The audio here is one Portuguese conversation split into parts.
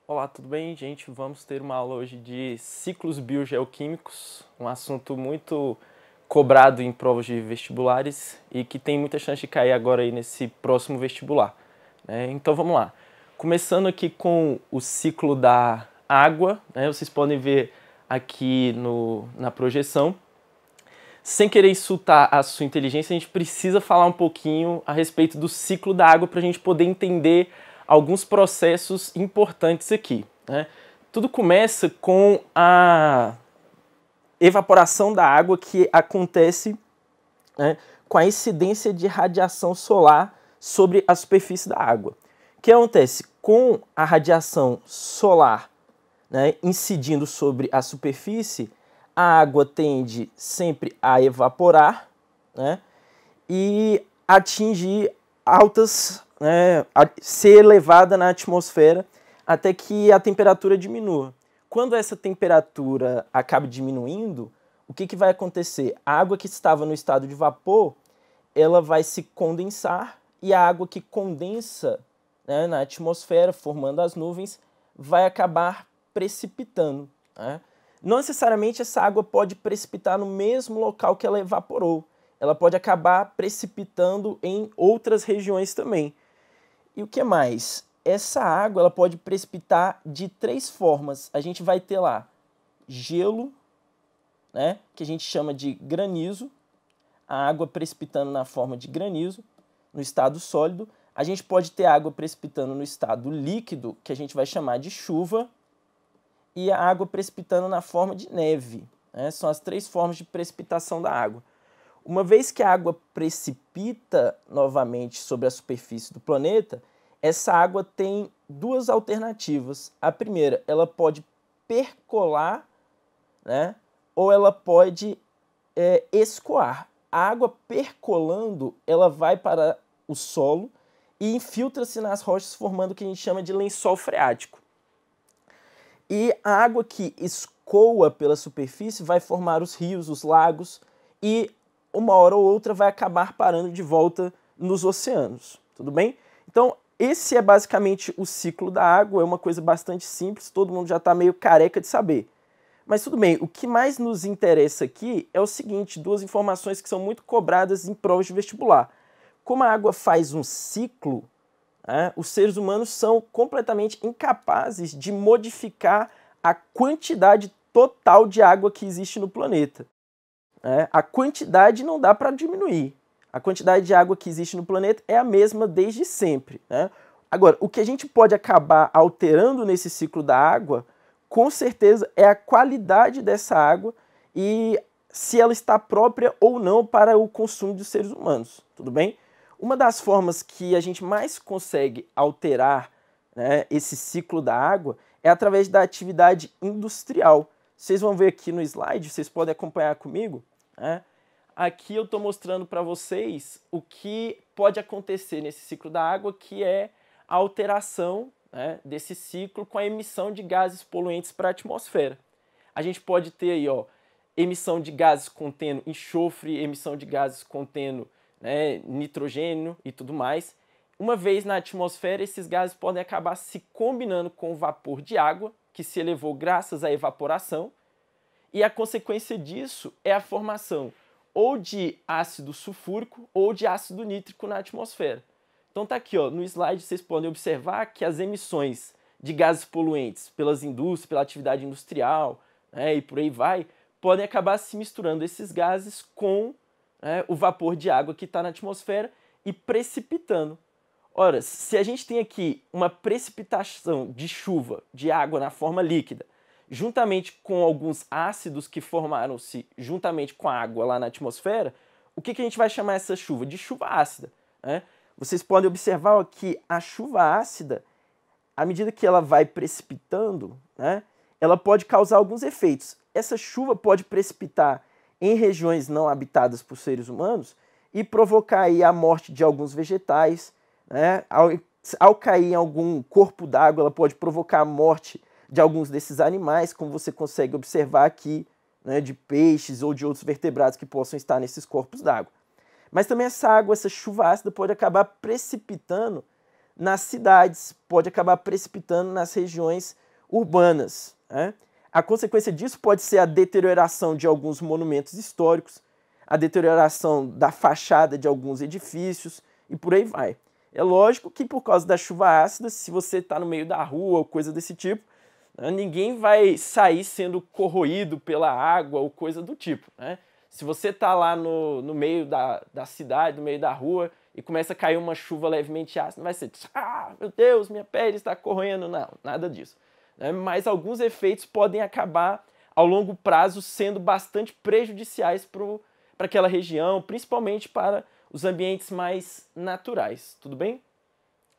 Olá, tudo bem, gente? Vamos ter uma aula hoje de ciclos biogeoquímicos, um assunto muito cobrado em provas de vestibulares e que tem muita chance de cair agora aí nesse próximo vestibular, né? Então vamos lá. Começando aqui com o ciclo da água, né? Vocês podem ver aqui na projeção. Sem querer insultar a sua inteligência, a gente precisa falar um pouquinho a respeito do ciclo da água para a gente poder entender alguns processos importantes aqui, né? Tudo começa com a evaporação da água que acontece, né, com a incidência de radiação solar sobre a superfície da água. O que acontece? Com a radiação solar, né, incidindo sobre a superfície, a água tende sempre a evaporar, né, e atingir altas, né, ser elevada na atmosfera até que a temperatura diminua. Quando essa temperatura acaba diminuindo, o que vai acontecer? A água que estava no estado de vapor, ela vai se condensar e a água que condensa, né, na atmosfera, formando as nuvens, vai acabar precipitando, né? Não necessariamente essa água pode precipitar no mesmo local que ela evaporou. Ela pode acabar precipitando em outras regiões também. E o que mais? Essa água ela pode precipitar de três formas. A gente vai ter lá gelo, né, que a gente chama de granizo, a água precipitando na forma de granizo, no estado sólido. A gente pode ter água precipitando no estado líquido, que a gente vai chamar de chuva, e a água precipitando na forma de neve, né? São as três formas de precipitação da água. Uma vez que a água precipita novamente sobre a superfície do planeta, essa água tem duas alternativas. A primeira, ela pode percolar, né? Ou ela pode escoar. A água percolando, ela vai para o solo e infiltra-se nas rochas, formando o que a gente chama de lençol freático. E a água que escoa pela superfície vai formar os rios, os lagos, e uma hora ou outra vai acabar parando de volta nos oceanos, tudo bem? Então, esse é basicamente o ciclo da água, é uma coisa bastante simples, todo mundo já está meio careca de saber. Mas tudo bem, o que mais nos interessa aqui é o seguinte, duas informações que são muito cobradas em provas de vestibular. Como a água faz um ciclo, os seres humanos são completamente incapazes de modificar a quantidade total de água que existe no planeta. A quantidade não dá para diminuir. A quantidade de água que existe no planeta é a mesma desde sempre, né? Agora, o que a gente pode acabar alterando nesse ciclo da água, com certeza, é a qualidade dessa água e se ela está própria ou não para o consumo dos seres humanos, tudo bem? Uma das formas que a gente mais consegue alterar, né, esse ciclo da água é através da atividade industrial. Vocês vão ver aqui no slide, vocês podem acompanhar comigo, né? Aqui eu estou mostrando para vocês o que pode acontecer nesse ciclo da água, que é a alteração, né, desse ciclo com a emissão de gases poluentes para a atmosfera. A gente pode ter aí, ó, emissão de gases contendo enxofre, emissão de gases contendo, né, nitrogênio e tudo mais. Uma vez na atmosfera, esses gases podem acabar se combinando com o vapor de água, que se elevou graças à evaporação, e a consequência disso é a formação ou de ácido sulfúrico ou de ácido nítrico na atmosfera. Então tá aqui, ó, no slide vocês podem observar que as emissões de gases poluentes pelas indústrias, pela atividade industrial, né, e por aí vai, podem acabar se misturando esses gases com, né, o vapor de água que está na atmosfera e precipitando. Ora, se a gente tem aqui uma precipitação de chuva, de água na forma líquida, juntamente com alguns ácidos que formaram-se juntamente com a água lá na atmosfera, o que a gente vai chamar essa chuva? De chuva ácida, né? Vocês podem observar que a chuva ácida, à medida que ela vai precipitando, né, ela pode causar alguns efeitos. Essa chuva pode precipitar em regiões não habitadas por seres humanos e provocar aí a morte de alguns vegetais, né? Ao cair em algum corpo d'água, ela pode provocar a morte de alguns desses animais, como você consegue observar aqui, né, de peixes ou de outros vertebrados que possam estar nesses corpos d'água. Mas também essa água, essa chuva ácida pode acabar precipitando nas cidades, pode acabar precipitando nas regiões urbanas, né? A consequência disso pode ser a deterioração de alguns monumentos históricos, a deterioração da fachada de alguns edifícios e por aí vai. É lógico que por causa da chuva ácida, se você está no meio da rua ou coisa desse tipo, né, ninguém vai sair sendo corroído pela água ou coisa do tipo, né? Se você está lá no meio da cidade, no meio da rua, e começa a cair uma chuva levemente ácida, não vai ser, ah, meu Deus, minha pele está corroendo. Não, nada disso. Né? Mas alguns efeitos podem acabar, ao longo prazo, sendo bastante prejudiciais para aquela região, principalmente para os ambientes mais naturais, tudo bem?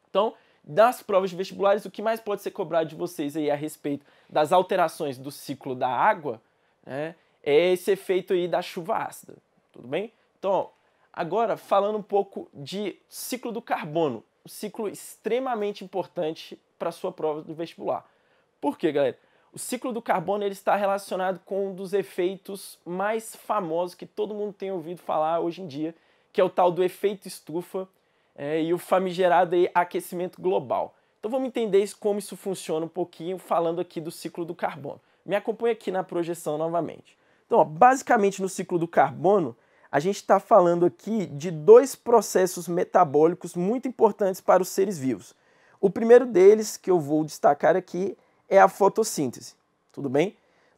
Então, das provas de vestibulares, o que mais pode ser cobrado de vocês aí a respeito das alterações do ciclo da água, né, é esse efeito aí da chuva ácida, tudo bem? Então, ó, agora falando um pouco de ciclo do carbono, um ciclo extremamente importante para a sua prova do vestibular. Por quê, galera? O ciclo do carbono ele está relacionado com um dos efeitos mais famosos que todo mundo tem ouvido falar hoje em dia, que é o tal do efeito estufa e o famigerado aí, aquecimento global. Então vamos entender como isso funciona um pouquinho falando aqui do ciclo do carbono. Me acompanha aqui na projeção novamente. Então, ó, basicamente no ciclo do carbono, a gente está falando aqui de dois processos metabólicos muito importantes para os seres vivos. O primeiro deles, que eu vou destacar aqui, é a fotossíntese, tudo bem?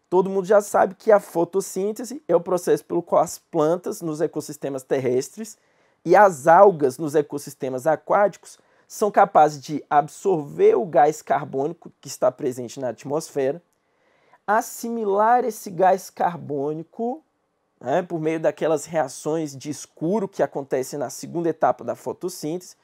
Todo mundo já sabe que a fotossíntese é o processo pelo qual as plantas nos ecossistemas terrestres e as algas nos ecossistemas aquáticos são capazes de absorver o gás carbônico que está presente na atmosfera, assimilar esse gás carbônico, né, por meio daquelas reações de escuro que acontecem na segunda etapa da fotossíntese,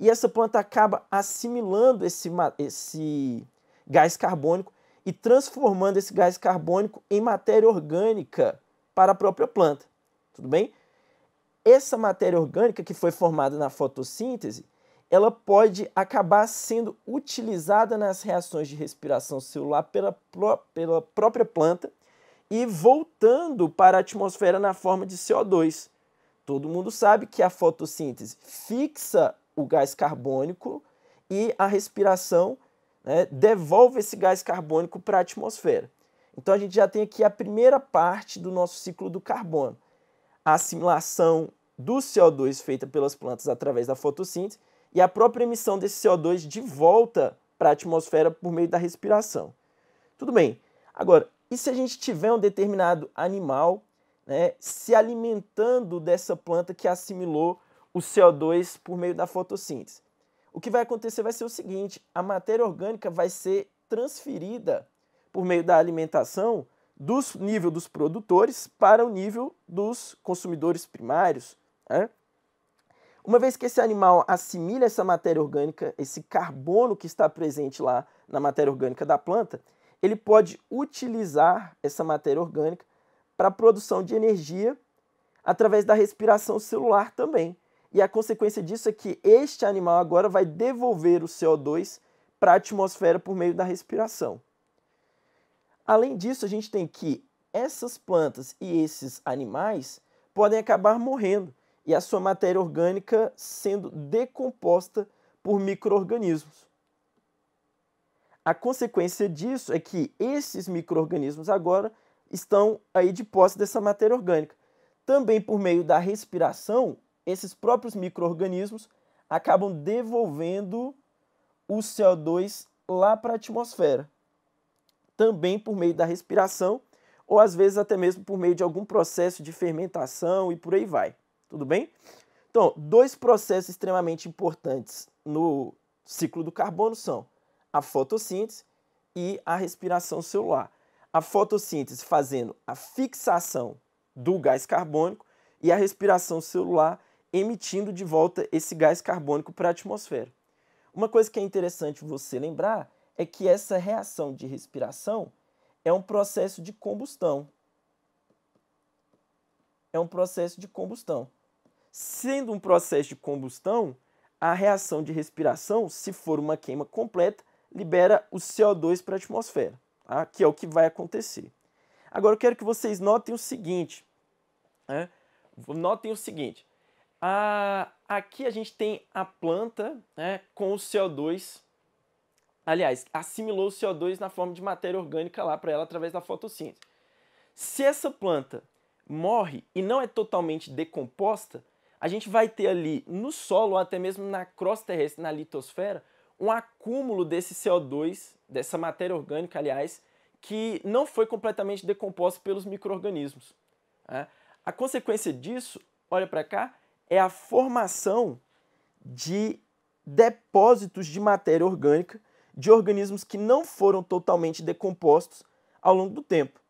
e essa planta acaba assimilando esse gás carbônico e transformando esse gás carbônico em matéria orgânica para a própria planta, tudo bem? Essa matéria orgânica que foi formada na fotossíntese, ela pode acabar sendo utilizada nas reações de respiração celular pela própria planta e voltando para a atmosfera na forma de CO2. Todo mundo sabe que a fotossíntese fixa o gás carbônico e a respiração, né, devolve esse gás carbônico para a atmosfera. Então a gente já tem aqui a primeira parte do nosso ciclo do carbono. A assimilação do CO2 feita pelas plantas através da fotossíntese e a própria emissão desse CO2 de volta para a atmosfera por meio da respiração. Tudo bem. Agora, e se a gente tiver um determinado animal, né, se alimentando dessa planta que assimilou o CO2 por meio da fotossíntese? O que vai acontecer vai ser o seguinte: a matéria orgânica vai ser transferida por meio da alimentação do nível dos produtores para o nível dos consumidores primários, né? Uma vez que esse animal assimila essa matéria orgânica, esse carbono que está presente lá na matéria orgânica da planta, ele pode utilizar essa matéria orgânica para a produção de energia através da respiração celular também. E a consequência disso é que este animal agora vai devolver o CO2 para a atmosfera por meio da respiração. Além disso, a gente tem que essas plantas e esses animais podem acabar morrendo e a sua matéria orgânica sendo decomposta por micro-organismos. A consequência disso é que esses micro-organismos agora estão aí de posse dessa matéria orgânica. Também por meio da respiração, esses próprios micro-organismos acabam devolvendo o CO2 lá para a atmosfera. Também por meio da respiração, ou às vezes até mesmo por meio de algum processo de fermentação e por aí vai. Tudo bem? Então, dois processos extremamente importantes no ciclo do carbono são a fotossíntese e a respiração celular. A fotossíntese fazendo a fixação do gás carbônico e a respiração celular emitindo de volta esse gás carbônico para a atmosfera. Uma coisa que é interessante você lembrar é que essa reação de respiração é um processo de combustão. É um processo de combustão. Sendo um processo de combustão, a reação de respiração, se for uma queima completa, libera o CO2 para a atmosfera, tá? Que é o que vai acontecer. Agora eu quero que vocês notem o seguinte, né? Notem o seguinte, Aqui a gente tem a planta, né, com o CO2. Aliás, assimilou o CO2 na forma de matéria orgânica lá para ela através da fotossíntese. Se essa planta morre e não é totalmente decomposta, a gente vai ter ali no solo, ou até mesmo na crosta terrestre, na litosfera, um acúmulo desse CO2, dessa matéria orgânica, aliás, que não foi completamente decomposta pelos micro-organismos. A consequência disso, olha para cá, é a formação de depósitos de matéria orgânica de organismos que não foram totalmente decompostos ao longo do tempo.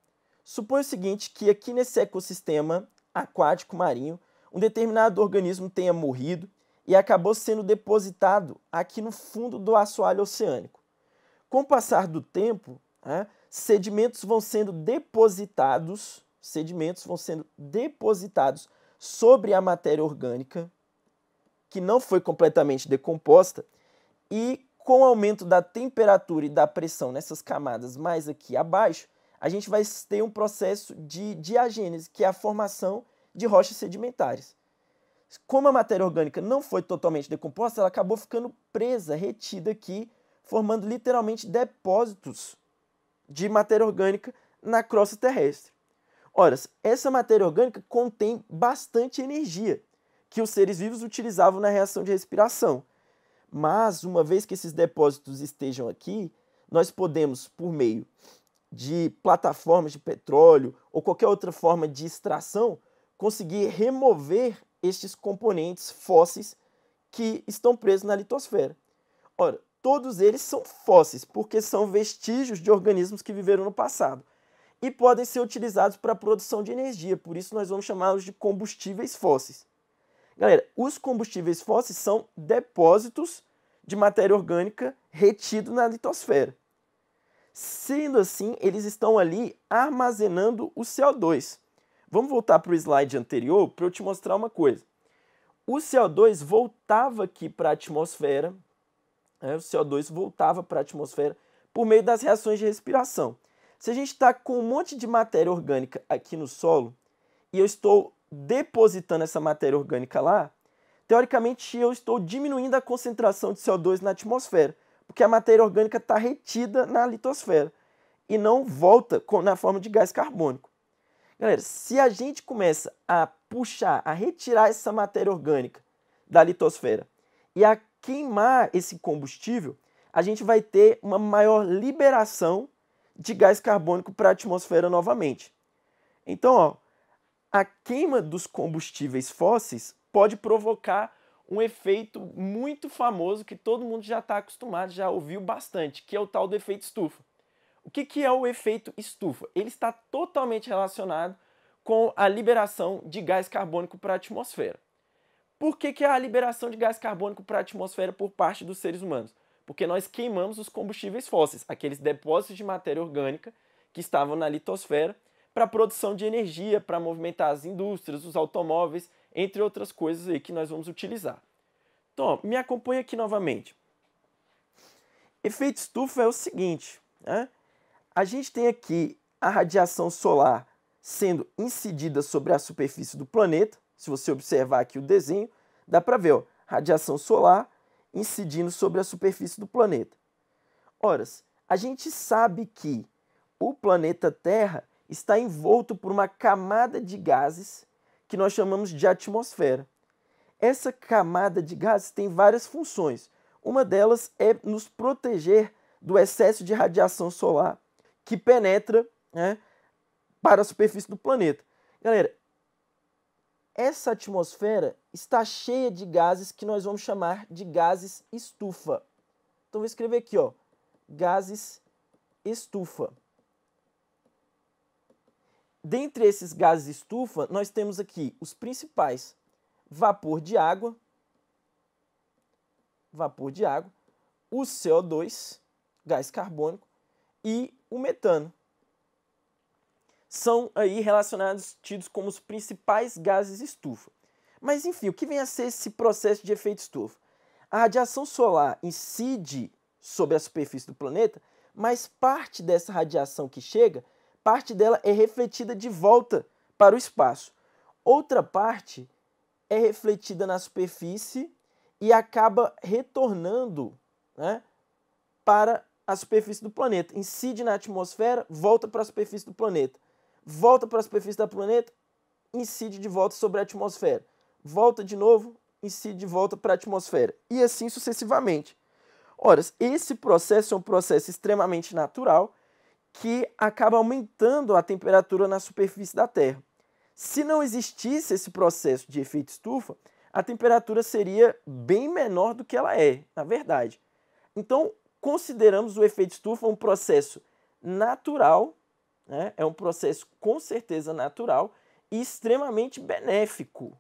Suponha o seguinte, que aqui nesse ecossistema aquático marinho, um determinado organismo tenha morrido e acabou sendo depositado aqui no fundo do assoalho oceânico. Com o passar do tempo, sedimentos vão sendo depositados sobre a matéria orgânica, que não foi completamente decomposta, e com o aumento da temperatura e da pressão nessas camadas mais aqui abaixo, a gente vai ter um processo de diagênese, que é a formação de rochas sedimentares. Como a matéria orgânica não foi totalmente decomposta, ela acabou ficando presa, retida aqui, formando literalmente depósitos de matéria orgânica na crosta terrestre. Ora, essa matéria orgânica contém bastante energia que os seres vivos utilizavam na reação de respiração. Mas, uma vez que esses depósitos estejam aqui, nós podemos, por meio de plataformas de petróleo ou qualquer outra forma de extração, conseguir remover estes componentes fósseis que estão presos na litosfera. Ora, todos eles são fósseis, porque são vestígios de organismos que viveram no passado e podem ser utilizados para a produção de energia, por isso nós vamos chamá-los de combustíveis fósseis. Galera, os combustíveis fósseis são depósitos de matéria orgânica retido na litosfera. Sendo assim, eles estão ali armazenando o CO2. Vamos voltar para o slide anterior para eu te mostrar uma coisa. O CO2 voltava aqui para a atmosfera, por meio das reações de respiração. Se a gente está com um monte de matéria orgânica aqui no solo e eu estou depositando essa matéria orgânica lá, teoricamente eu estou diminuindo a concentração de CO2 na atmosfera, porque a matéria orgânica está retida na litosfera e não volta na forma de gás carbônico. Galera, se a gente começa a puxar, a retirar essa matéria orgânica da litosfera e a queimar esse combustível, a gente vai ter uma maior liberação de gás carbônico para a atmosfera novamente. Então, a queima dos combustíveis fósseis pode provocar um efeito muito famoso que todo mundo já está acostumado, já ouviu bastante, que é o tal do efeito estufa. O que é o efeito estufa? Ele está totalmente relacionado com a liberação de gás carbônico para a atmosfera. Por que é a liberação de gás carbônico para a atmosfera por parte dos seres humanos? Porque nós queimamos os combustíveis fósseis, aqueles depósitos de matéria orgânica que estavam na litosfera, para a produção de energia, para movimentar as indústrias, os automóveis, entre outras coisas aí que nós vamos utilizar. Então, me acompanha aqui novamente. Efeito estufa é o seguinte, a gente tem aqui a radiação solar sendo incidida sobre a superfície do planeta. Se você observar aqui o desenho, dá para ver, radiação solar incidindo sobre a superfície do planeta. Ora, a gente sabe que o planeta Terra está envolto por uma camada de gases que nós chamamos de atmosfera. Essa camada de gases tem várias funções. Uma delas é nos proteger do excesso de radiação solar que penetra para a superfície do planeta. Galera, essa atmosfera está cheia de gases que nós vamos chamar de gases estufa. Então, vou escrever aqui, gases estufa. Dentre esses gases estufa, nós temos aqui os principais: vapor de água, o CO2, gás carbônico, e o metano. São aí relacionados, tidos como os principais gases estufa. Mas enfim, o que vem a ser esse processo de efeito estufa? A radiação solar incide sobre a superfície do planeta, mas parte dessa radiação que chega, parte dela é refletida de volta para o espaço. Outra parte é refletida na superfície e acaba retornando, né, para a superfície do planeta. Incide na atmosfera, volta para a superfície do planeta. Volta para a superfície do planeta, incide de volta sobre a atmosfera. Volta de novo, incide de volta para a atmosfera. E assim sucessivamente. Ora, esse processo é um processo extremamente natural que acaba aumentando a temperatura na superfície da Terra. Se não existisse esse processo de efeito estufa, a temperatura seria bem menor do que ela é, na verdade. Então, consideramos o efeito estufa um processo natural, né? É um processo com certeza natural e extremamente benéfico.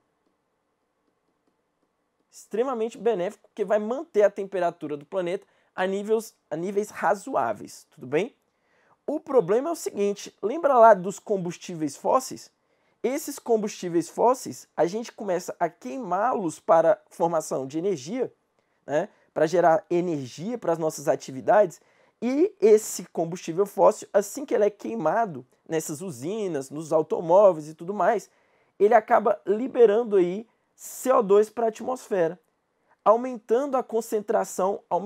Extremamente benéfico, porque vai manter a temperatura do planeta a níveis razoáveis, tudo bem? O problema é o seguinte, lembra lá dos combustíveis fósseis? Esses combustíveis fósseis, a gente começa a queimá-los para formação de energia, né? Para gerar energia para as nossas atividades, e esse combustível fóssil, assim que ele é queimado nessas usinas, nos automóveis e tudo mais, ele acaba liberando aí CO2 para a atmosfera, aumentando a concentração de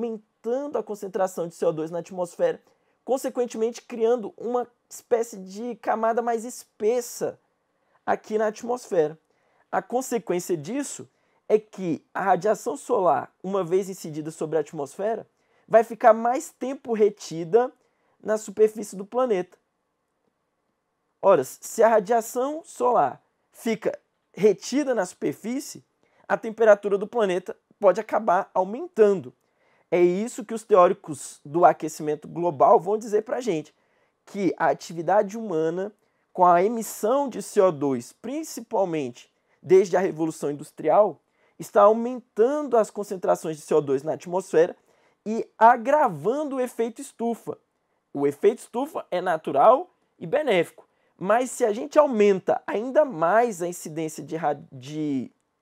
CO2 na atmosfera, consequentemente criando uma espécie de camada mais espessa aqui na atmosfera. A consequência disso é que a radiação solar, uma vez incidida sobre a atmosfera, vai ficar mais tempo retida na superfície do planeta. Ora, se a radiação solar fica retida na superfície, a temperatura do planeta pode acabar aumentando. É isso que os teóricos do aquecimento global vão dizer para a gente, que a atividade humana, com a emissão de CO2, principalmente desde a Revolução Industrial, está aumentando as concentrações de CO2 na atmosfera e agravando o efeito estufa. O efeito estufa é natural e benéfico, mas se a gente aumenta ainda mais a incidência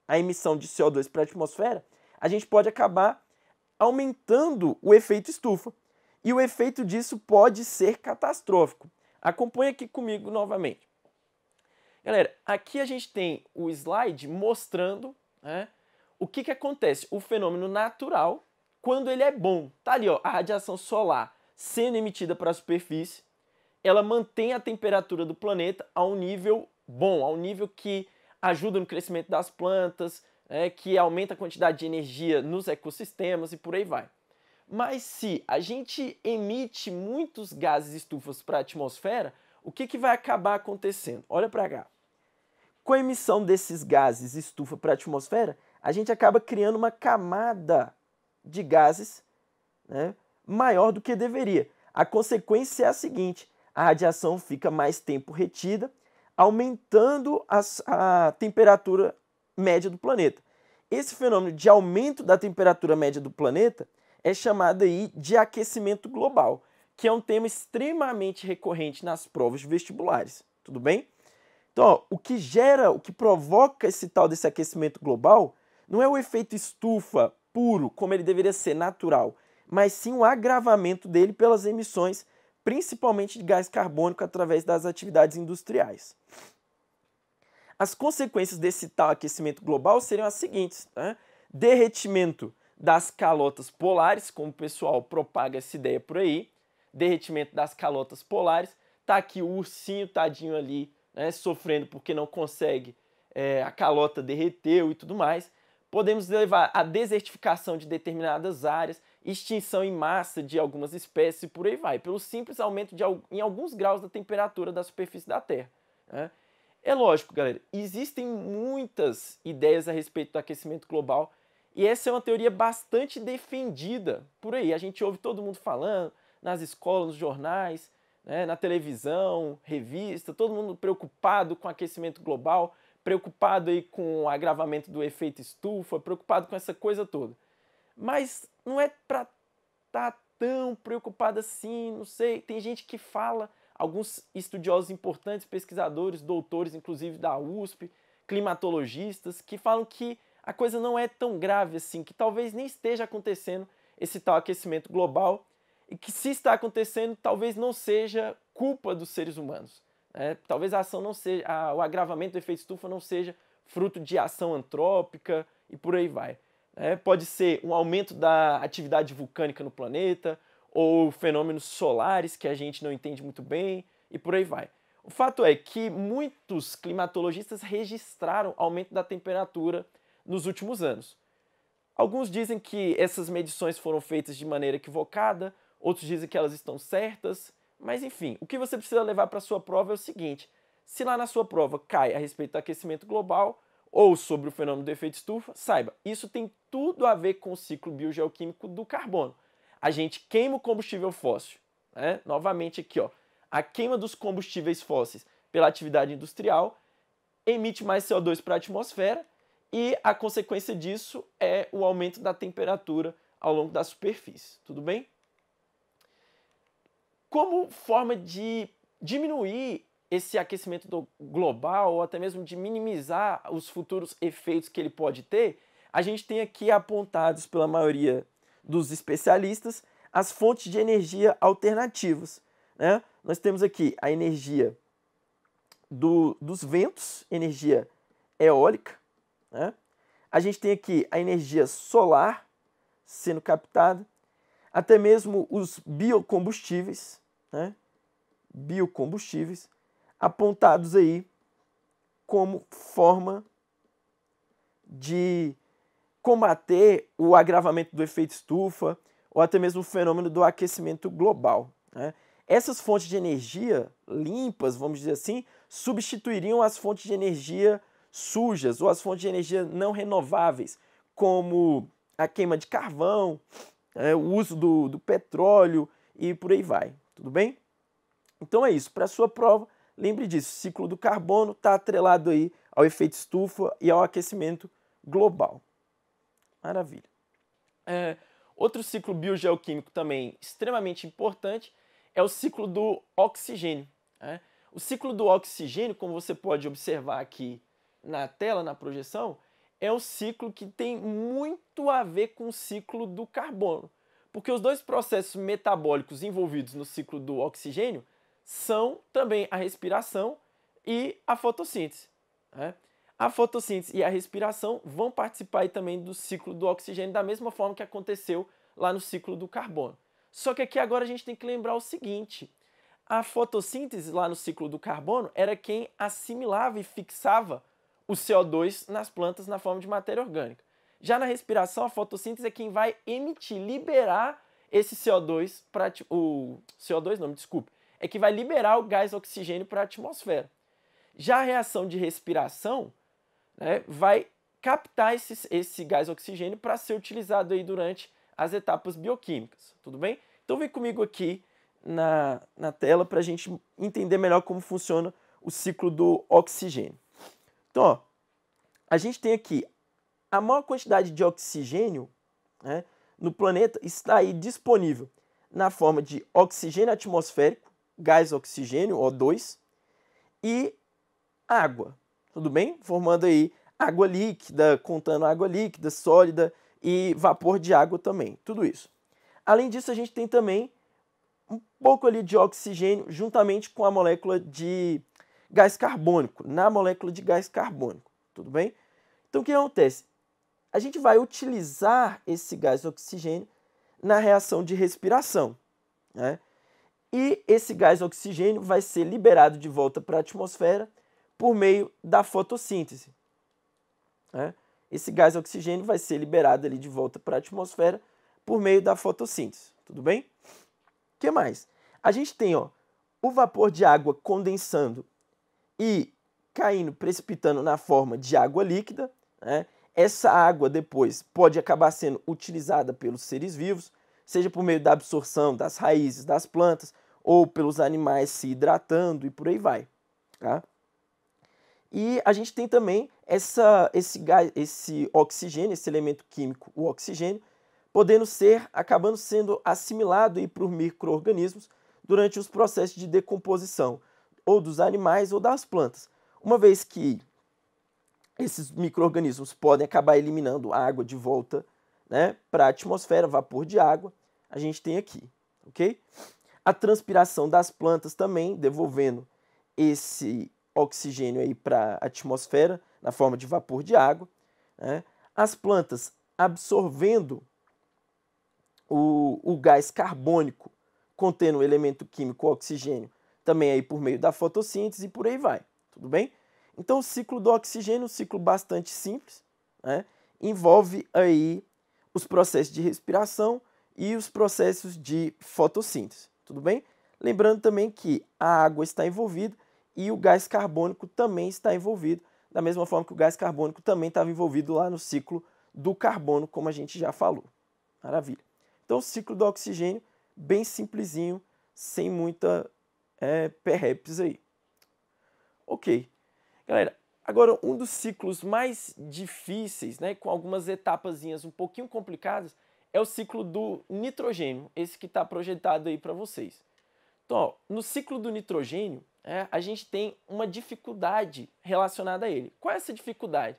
a emissão de CO2 para a atmosfera, a gente pode acabar aumentando o efeito estufa. E o efeito disso pode ser catastrófico. Acompanhe aqui comigo novamente. Galera, aqui a gente tem o slide mostrando, né, o que acontece, o fenômeno natural, quando ele é bom. Tá ali, ó, a radiação solar sendo emitida para a superfície, ela mantém a temperatura do planeta a um nível bom, a um nível que ajuda no crescimento das plantas, que aumenta a quantidade de energia nos ecossistemas e por aí vai. Mas se a gente emite muitos gases estufas para a atmosfera, o que vai acabar acontecendo? Olha para cá. Com a emissão desses gases estufa para a atmosfera, a gente acaba criando uma camada de gases, né, maior do que deveria. A consequência é a seguinte, a radiação fica mais tempo retida, aumentando a temperatura média do planeta. Esse fenômeno de aumento da temperatura média do planeta é chamado aí de aquecimento global, que é um tema extremamente recorrente nas provas de vestibulares, tudo bem? Então, ó, o que provoca esse tal desse aquecimento global não é o efeito estufa puro, como ele deveria ser natural, mas sim o agravamento dele pelas emissões, principalmente de gás carbônico através das atividades industriais. As consequências desse tal aquecimento global seriam as seguintes, né? Derretimento das calotas polares, como o pessoal propaga essa ideia por aí, derretimento das calotas polares, tá aqui o ursinho tadinho ali, né, sofrendo porque não consegue, a calota derreteu e tudo mais. Podemos levar a desertificação de determinadas áreas, extinção em massa de algumas espécies e por aí vai, pelo simples aumento em alguns graus da temperatura da superfície da Terra, né? É lógico, galera, existem muitas ideias a respeito do aquecimento global e essa é uma teoria bastante defendida por aí. A gente ouve todo mundo falando nas escolas, nos jornais, né, na televisão, revista, todo mundo preocupado com o aquecimento global, preocupado aí com o agravamento do efeito estufa, preocupado com essa coisa toda. Mas não é para estar tão preocupado assim, não sei. Tem gente que fala, alguns estudiosos importantes, pesquisadores, doutores, inclusive da USP, climatologistas, que falam que a coisa não é tão grave assim, que talvez nem esteja acontecendo esse tal aquecimento global e que se está acontecendo, talvez não seja culpa dos seres humanos, né? Talvez a ação não seja, o agravamento do efeito estufa não seja fruto de ação antrópica e por aí vai. Pode ser um aumento da atividade vulcânica no planeta, ou fenômenos solares que a gente não entende muito bem, e por aí vai. O fato é que muitos climatologistas registraram aumento da temperatura nos últimos anos. Alguns dizem que essas medições foram feitas de maneira equivocada, outros dizem que elas estão certas, mas enfim, o que você precisa levar para a sua prova é o seguinte: se lá na sua prova cai a respeito do aquecimento global ou sobre o fenômeno do efeito estufa, saiba, isso tem tudo a ver com o ciclo biogeoquímico do carbono. A gente queima o combustível fóssil, novamente aqui, ó, a queima dos combustíveis fósseis pela atividade industrial emite mais CO2 para a atmosfera e a consequência disso é o aumento da temperatura ao longo da superfície, tudo bem? Como forma de diminuir esse aquecimento global ou até mesmo de minimizar os futuros efeitos que ele pode ter, a gente tem aqui apontados pela maioria dos especialistas as fontes de energia alternativas. Nós temos aqui a energia dos ventos, energia eólica. A gente tem aqui a energia solar sendo captada, até mesmo os biocombustíveis, biocombustíveis, apontados aí como forma de combater o agravamento do efeito estufa ou até mesmo o fenômeno do aquecimento global. Essas fontes de energia limpas, vamos dizer assim, substituiriam as fontes de energia sujas ou as fontes de energia não renováveis, como a queima de carvão, o uso do petróleo e por aí vai. Tudo bem? Então é isso. Para a sua prova, lembre disso. O ciclo do carbono está atrelado aí ao efeito estufa e ao aquecimento global. Maravilha. Outro ciclo biogeoquímico também extremamente importante é o ciclo do oxigênio. O ciclo do oxigênio, como você pode observar aqui na tela, na projeção, é um ciclo que tem muito a ver com o ciclo do carbono, porque os dois processos metabólicos envolvidos no ciclo do oxigênio são também a respiração e a fotossíntese. A fotossíntese e a respiração vão participar aí também do ciclo do oxigênio da mesma forma que aconteceu lá no ciclo do carbono. Só que aqui agora a gente tem que lembrar o seguinte: a fotossíntese lá no ciclo do carbono era quem assimilava e fixava o CO2 nas plantas na forma de matéria orgânica. Já na respiração, a fotossíntese é quem vai emitir, liberar esse CO2 para é que vai liberar o gás oxigênio para a atmosfera. Já a reação de respiração, vai captar esse gás oxigênio para ser utilizado aí durante as etapas bioquímicas, tudo bem? Então vem comigo aqui na tela para a gente entender melhor como funciona o ciclo do oxigênio. Então, ó, a gente tem aqui a maior quantidade de oxigênio no planeta está aí disponível na forma de oxigênio atmosférico, gás oxigênio, O2, e água, tudo bem? Formando aí água líquida, contando água líquida, sólida e vapor de água também, tudo isso. Além disso, a gente tem também um pouco ali de oxigênio juntamente com a molécula de gás carbônico, na molécula de gás carbônico, tudo bem? Então o que acontece? A gente vai utilizar esse gás oxigênio na reação de respiração, e esse gás oxigênio vai ser liberado de volta para a atmosfera por meio da fotossíntese. Esse gás oxigênio vai ser liberado ali de volta para a atmosfera por meio da fotossíntese, tudo bem? O que mais? A gente tem o vapor de água condensando e caindo, precipitando na forma de água líquida. Essa água depois pode acabar sendo utilizada pelos seres vivos, seja por meio da absorção das raízes das plantas ou pelos animais se hidratando e por aí vai. E a gente tem também esse oxigênio, esse elemento químico, o oxigênio, acabando sendo assimilado aí por micro-organismos durante os processos de decomposição, ou dos animais ou das plantas. Uma vez que esses micro-organismos podem acabar eliminando a água de volta para a atmosfera, vapor de água, a gente tem aqui, ok? A transpiração das plantas também, devolvendo esse oxigênio aí para a atmosfera na forma de vapor de água, né? As plantas absorvendo o gás carbônico contendo o elemento químico oxigênio, também aí por meio da fotossíntese e por aí vai, tudo bem? Então o ciclo do oxigênio é um ciclo bastante simples, né? Envolve aí os processos de respiração e os processos de fotossíntese, tudo bem? Lembrando também que a água está envolvida e o gás carbônico também está envolvido, da mesma forma que o gás carbônico também estava envolvido lá no ciclo do carbono, como a gente já falou. Maravilha. Então o ciclo do oxigênio, bem simplesinho, sem muita perrepes aí. Ok. Galera, agora um dos ciclos mais difíceis, né, com algumas etapazinhas um pouquinho complicadas, é o ciclo do nitrogênio, esse que está projetado aí para vocês. Então, ó, no ciclo do nitrogênio, a gente tem uma dificuldade relacionada a ele. Qual é essa dificuldade?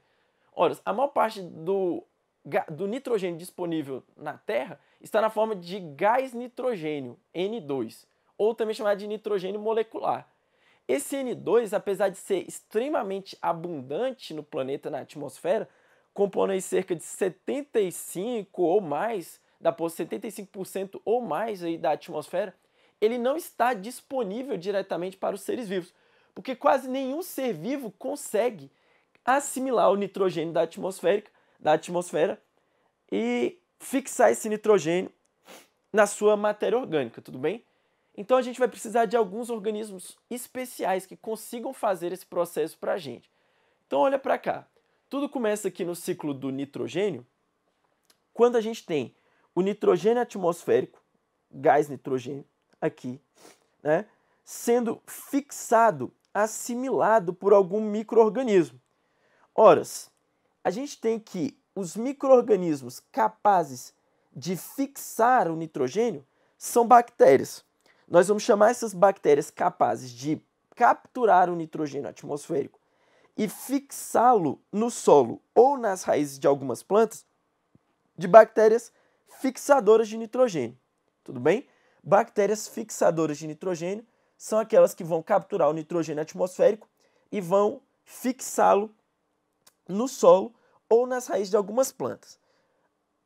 Ora, a maior parte do nitrogênio disponível na Terra está na forma de gás nitrogênio, N2, ou também chamado de nitrogênio molecular. Esse N2, apesar de ser extremamente abundante no planeta, na atmosfera, compondo aí cerca de 75 ou mais, 75% ou mais aí da atmosfera, ele não está disponível diretamente para os seres vivos, porque quase nenhum ser vivo consegue assimilar o nitrogênio da atmosfera e fixar esse nitrogênio na sua matéria orgânica, tudo bem? Então a gente vai precisar de alguns organismos especiais que consigam fazer esse processo para a gente. Então olha para cá, tudo começa aqui no ciclo do nitrogênio, quando a gente tem o nitrogênio atmosférico, gás nitrogênio, aqui, né, sendo fixado, assimilado por algum micro-organismo. Ora, a gente tem que os micro-organismos capazes de fixar o nitrogênio são bactérias. Nós vamos chamar essas bactérias capazes de capturar o nitrogênio atmosférico e fixá-lo no solo ou nas raízes de algumas plantas de bactérias fixadoras de nitrogênio. Tudo bem? Bactérias fixadoras de nitrogênio são aquelas que vão capturar o nitrogênio atmosférico e vão fixá-lo no solo ou nas raízes de algumas plantas.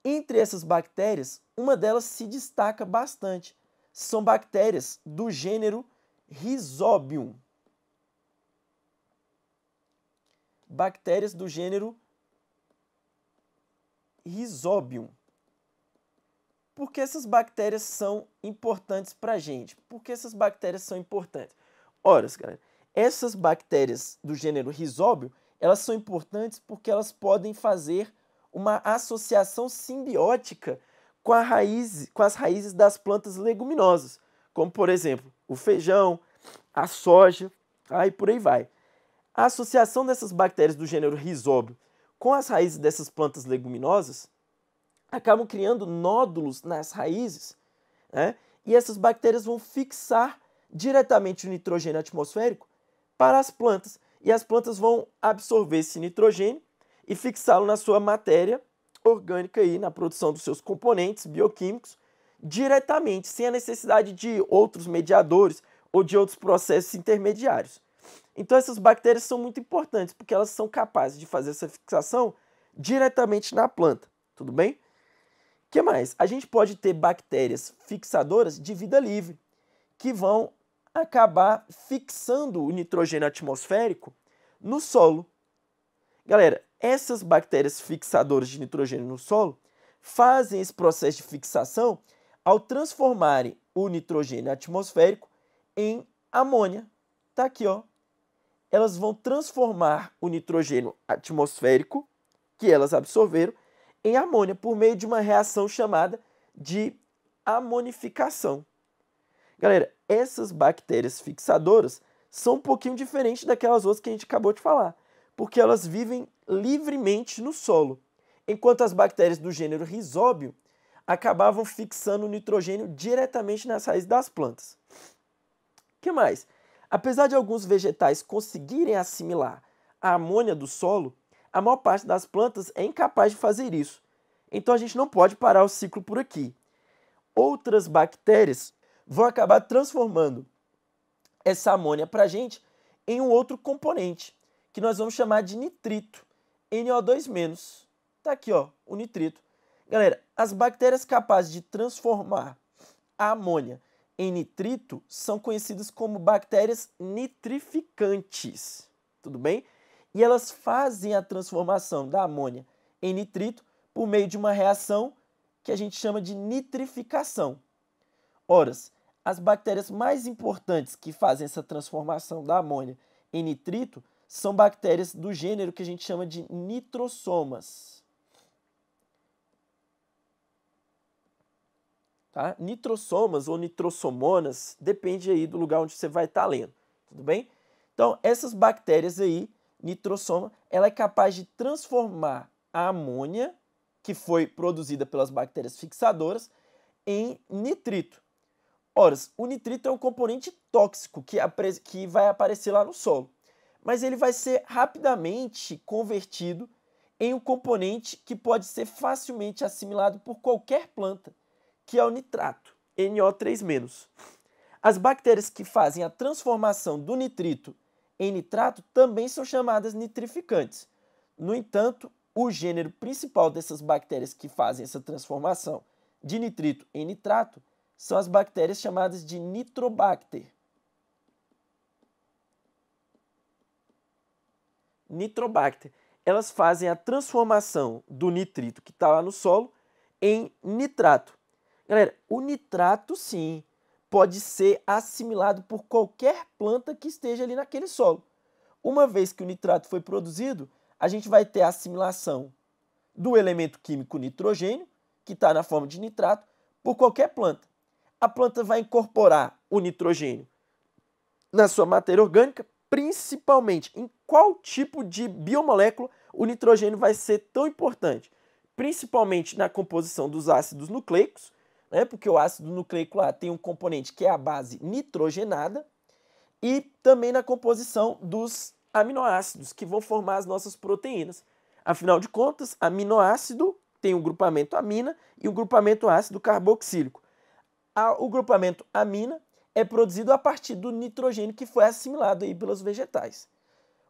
Entre essas bactérias, uma delas se destaca bastante. São bactérias do gênero Rhizobium. Bactérias do gênero Rhizobium. Por que essas bactérias são importantes para a gente? Por que essas bactérias são importantes? Ora, galera, essas bactérias do gênero Rhizobium, elas são importantes porque elas podem fazer uma associação simbiótica com as raízes das plantas leguminosas, como, por exemplo, o feijão, a soja, e por aí vai. A associação dessas bactérias do gênero Rhizobium com as raízes dessas plantas leguminosas acabam criando nódulos nas raízes, né? E essas bactérias vão fixar diretamente o nitrogênio atmosférico para as plantas, e as plantas vão absorver esse nitrogênio e fixá-lo na sua matéria orgânica aí, na produção dos seus componentes bioquímicos, diretamente, sem a necessidade de outros mediadores ou de outros processos intermediários. Então essas bactérias são muito importantes, porque elas são capazes de fazer essa fixação diretamente na planta, tudo bem? O que mais? A gente pode ter bactérias fixadoras de vida livre, que vão acabar fixando o nitrogênio atmosférico no solo. Galera, essas bactérias fixadoras de nitrogênio no solo fazem esse processo de fixação ao transformarem o nitrogênio atmosférico em amônia. Tá aqui, ó. Elas vão transformar o nitrogênio atmosférico que elas absorveram em amônia por meio de uma reação chamada de amonificação. Galera, essas bactérias fixadoras são um pouquinho diferentes daquelas outras que a gente acabou de falar, porque elas vivem livremente no solo, enquanto as bactérias do gênero Rhizobium acabavam fixando o nitrogênio diretamente nas raízes das plantas. O que mais? Apesar de alguns vegetais conseguirem assimilar a amônia do solo, a maior parte das plantas é incapaz de fazer isso. Então a gente não pode parar o ciclo por aqui. Outras bactérias vão acabar transformando essa amônia para a gente em um outro componente, que nós vamos chamar de nitrito, NO2-. Tá aqui, ó, o nitrito. Galera, as bactérias capazes de transformar a amônia em nitrito são conhecidas como bactérias nitrificantes, tudo bem? E elas fazem a transformação da amônia em nitrito por meio de uma reação que a gente chama de nitrificação. Ora, as bactérias mais importantes que fazem essa transformação da amônia em nitrito são bactérias do gênero que a gente chama de nitrosomas. Tá? Nitrosomas ou nitrosomonas, depende aí do lugar onde você vai estar lendo, tudo bem? Então, essas bactérias aí, nitrosoma, ela é capaz de transformar a amônia, que foi produzida pelas bactérias fixadoras, em nitrito. Ora, o nitrito é um componente tóxico que vai aparecer lá no solo, mas ele vai ser rapidamente convertido em um componente que pode ser facilmente assimilado por qualquer planta, que é o nitrato, NO3-. As bactérias que fazem a transformação do nitrito em nitrato também são chamadas nitrificantes. No entanto, o gênero principal dessas bactérias que fazem essa transformação de nitrito em nitrato são as bactérias chamadas de Nitrobacter. Nitrobacter. Elas fazem a transformação do nitrito que está lá no solo em nitrato. Galera, o nitrato, sim, pode ser assimilado por qualquer planta que esteja ali naquele solo. Uma vez que o nitrato foi produzido, a gente vai ter a assimilação do elemento químico nitrogênio, que está na forma de nitrato, por qualquer planta. A planta vai incorporar o nitrogênio na sua matéria orgânica, principalmente em qual tipo de biomolécula o nitrogênio vai ser tão importante. Principalmente na composição dos ácidos nucleicos, né, porque o ácido nucleico lá tem um componente que é a base nitrogenada, e também na composição dos aminoácidos, que vão formar as nossas proteínas. Afinal de contas, aminoácido tem um grupamento amina e um grupamento ácido carboxílico. O grupamento amina é produzido a partir do nitrogênio que foi assimilado aí pelos vegetais.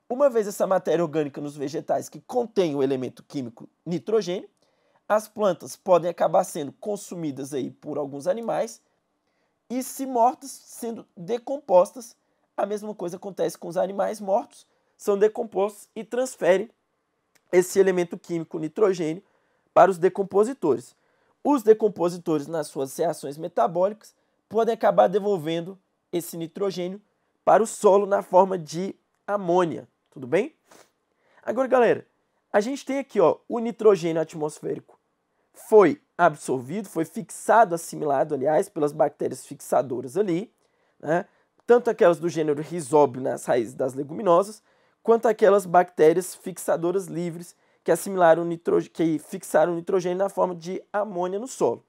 Uma vez essa matéria orgânica nos vegetais que contém o elemento químico nitrogênio, as plantas podem acabar sendo consumidas aí por alguns animais e, se mortas, sendo decompostas. A mesma coisa acontece com os animais mortos, são decompostos e transferem esse elemento químico nitrogênio para os decompositores. Os decompositores, nas suas reações metabólicas, podem acabar devolvendo esse nitrogênio para o solo na forma de amônia, tudo bem? Agora, galera, a gente tem aqui, ó, o nitrogênio atmosférico foi absorvido, foi fixado, assimilado, aliás, pelas bactérias fixadoras ali, né? Tanto aquelas do gênero Rhizóbio nas raízes das leguminosas, quanto aquelas bactérias fixadoras livres que que fixaram o nitrogênio na forma de amônia no solo.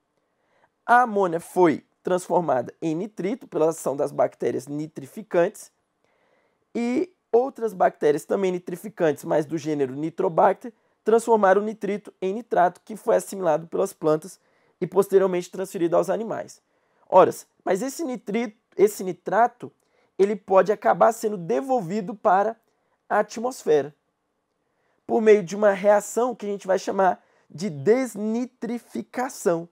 A amônia foi transformada em nitrito pela ação das bactérias nitrificantes e outras bactérias também nitrificantes, mas do gênero Nitrobacter, transformaram o nitrito em nitrato, que foi assimilado pelas plantas e posteriormente transferido aos animais. Ora, mas esse nitrato, ele pode acabar sendo devolvido para a atmosfera por meio de uma reação que a gente vai chamar de desnitrificação.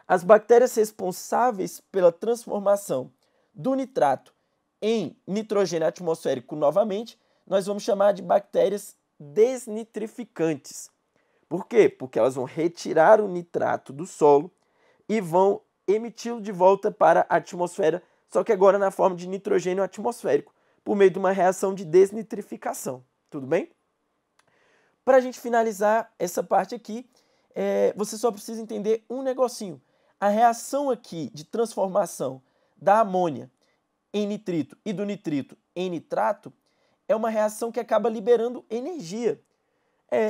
As bactérias responsáveis pela transformação do nitrato em nitrogênio atmosférico novamente, nós vamos chamar de bactérias desnitrificantes. Por quê? Porque elas vão retirar o nitrato do solo e vão emiti-lo de volta para a atmosfera, só que agora na forma de nitrogênio atmosférico, por meio de uma reação de desnitrificação. Tudo bem? Para a gente finalizar essa parte aqui, você só precisa entender um negocinho. A reação aqui de transformação da amônia em nitrito e do nitrito em nitrato é uma reação que acaba liberando energia.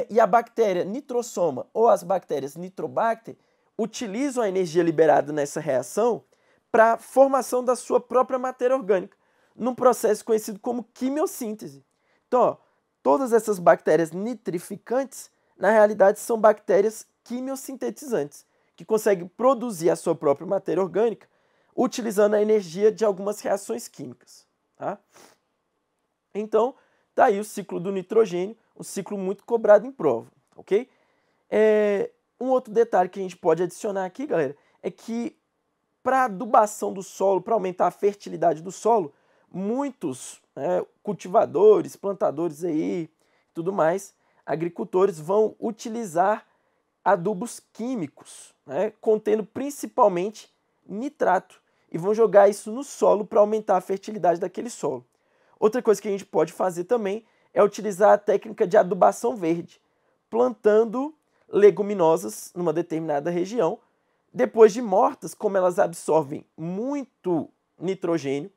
E a bactéria nitrosoma ou as bactérias Nitrobacter utilizam a energia liberada nessa reação para a formação da sua própria matéria orgânica, num processo conhecido como quimiossíntese. Então, ó, todas essas bactérias nitrificantes, na realidade, são bactérias quimiosintetizantes, que conseguem produzir a sua própria matéria orgânica utilizando a energia de algumas reações químicas. Tá? Então, Tá aí o ciclo do nitrogênio, um ciclo muito cobrado em prova, ok? Um outro detalhe que a gente pode adicionar aqui, galera, é que para adubação do solo, para aumentar a fertilidade do solo, muitos cultivadores, plantadores aí, tudo mais, agricultores vão utilizar adubos químicos, contendo principalmente nitrato, e vão jogar isso no solo para aumentar a fertilidade daquele solo. Outra coisa que a gente pode fazer também é utilizar a técnica de adubação verde, plantando leguminosas numa determinada região. Depois de mortas, como elas absorvem muito nitrogênio,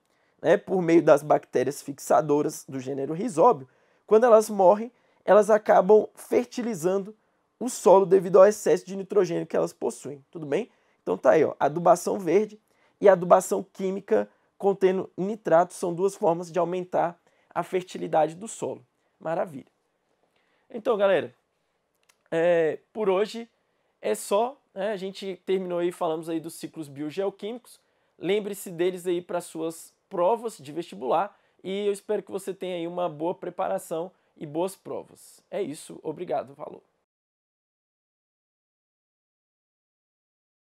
por meio das bactérias fixadoras do gênero Rhizóbio, quando elas morrem, elas acabam fertilizando o solo devido ao excesso de nitrogênio que elas possuem, tudo bem? Então tá aí, ó, adubação verde e adubação química contendo nitrato são duas formas de aumentar a fertilidade do solo. Maravilha. Então, galera, por hoje é só, a gente terminou aí, falamos aí dos ciclos biogeoquímicos. Lembre-se deles aí para suas provas de vestibular e eu espero que você tenha aí uma boa preparação e boas provas. É isso, obrigado, falou.